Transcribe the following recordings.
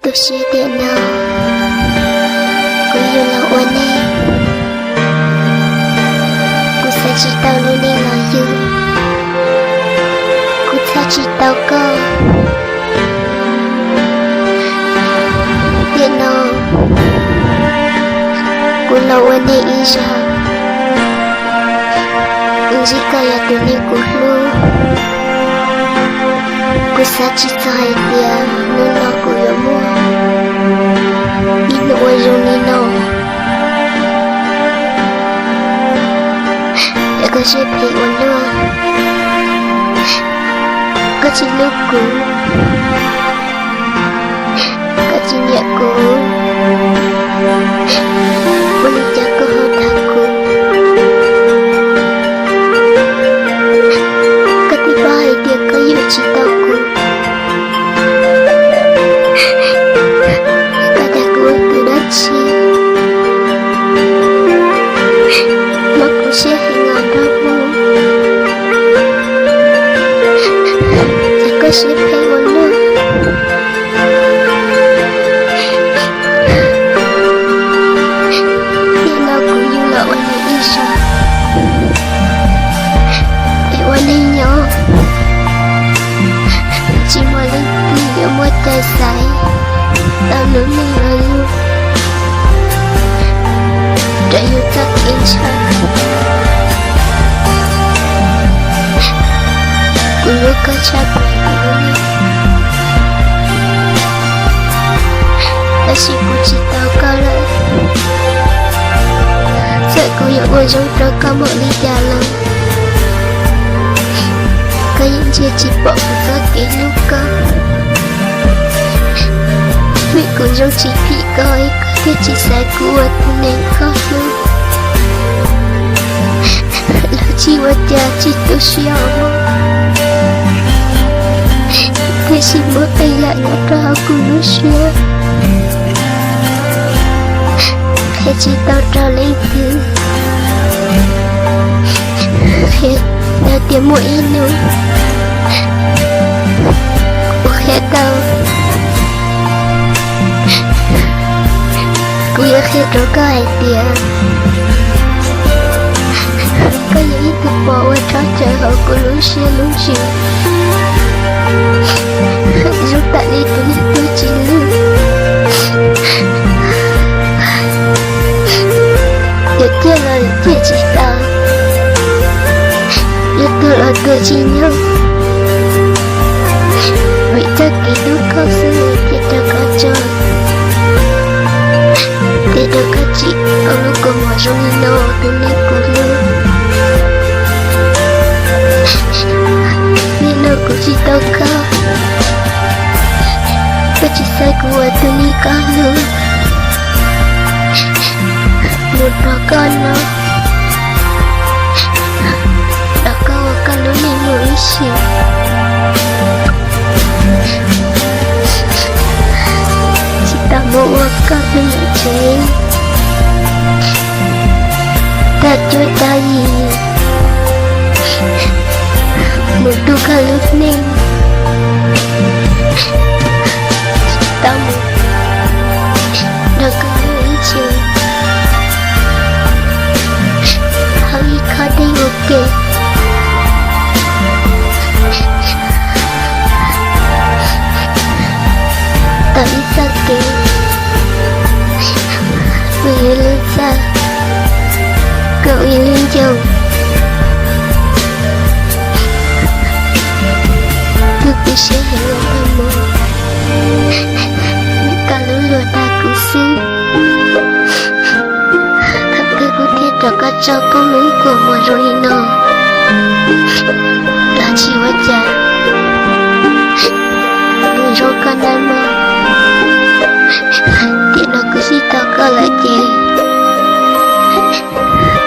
tôi sẽ điện nào cô yêu là oan em cô sẽ chỉ tao luôn đi là yêu cô sẽ chỉ tao cơ điện nào cô là oan em ý ra chỉ kaya tu ni cô lu cô sẽ chỉ sai dia nên nó cô yêu mua Nino wayo Nino để có sẽ bị ổn luôn có chỉ lúc cũ có chỉ nhẹ cũ cô lúc chắc có hơn thằng cũ có tí ba hay tiền có yêu chỉ tao cũ chi mà cũng sẽ hình ở đó luôn thì có sẽ phải ổn luôn thì nào cũng như là ổn định đi sao để ổn định nhau chỉ mà lên tìm hiểu một tài sản tao lớn mình là luôn để yêu tất yên chẳng cô lúc có chắc của cô ta chỉ cô chỉ tao có lợi sợ cô yêu cô giống đó có một ly trà lần có những chia chỉ bỏ một giấc kỹ lúc có vì cô giống chỉ bị coi cái chỉ sai của tôi nên có luôn là chỉ vật giá chỉ tôi siêu mong thế xin mỗi tay lại nó ra của nó siêu thế chỉ tao ra lấy từ thế đã tìm mỗi nữa thế tao cô yêu khi đó có ai tiền có những thứ bỏ qua cho trời hậu của lũ xe lũ chiều giúp tại đi tôi chỉ lưu được kia là kia chỉ tao được tôi là tôi chỉ nhau vì tất kỳ lúc có sự thì ta có cho để được các chị ở lúc còn ngồi trong Nino tôi đi cùng luôn Nino của chị tao cao và chị sai của tôi đi cao luôn một đứa con nó đã cao ở cả lũ này mỗi xíu chị ta mua các đứa chế taជួយta gì một đứa cả lúc này ta một đã có những chuyện hơi khó đi ok ta biết sao kì vì lên xa cậu yêu lên chồng tôi cứ sẽ hiểu lòng thầm mơ cả lũ lùa ta cứ xứ thật cứ có thiết cho các cháu công lũ của một rồi nọ là chỉ quá chả người rồi con đang mơ thì nó cứ chỉ tao có lại chị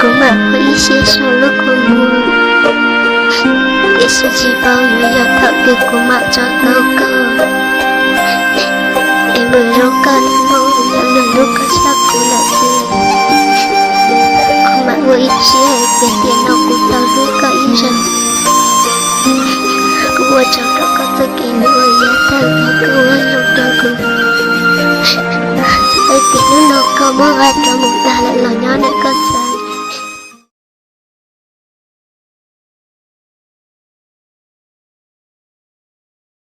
cũng mà với xe sau lúc con mua để sẽ chỉ bao nhiêu giờ thật được của mặt cho tao cơ em mới rốt con mơ nhận được lúc có chắc cũng là gì không mà với xe về tiền nào của tao lúc có ý rằng cũng ở trong đó có tôi kỳ nữa giá thân và cơ hội lòng tao cùng mỗi ngày cho một ta lại lời nhớ này có sao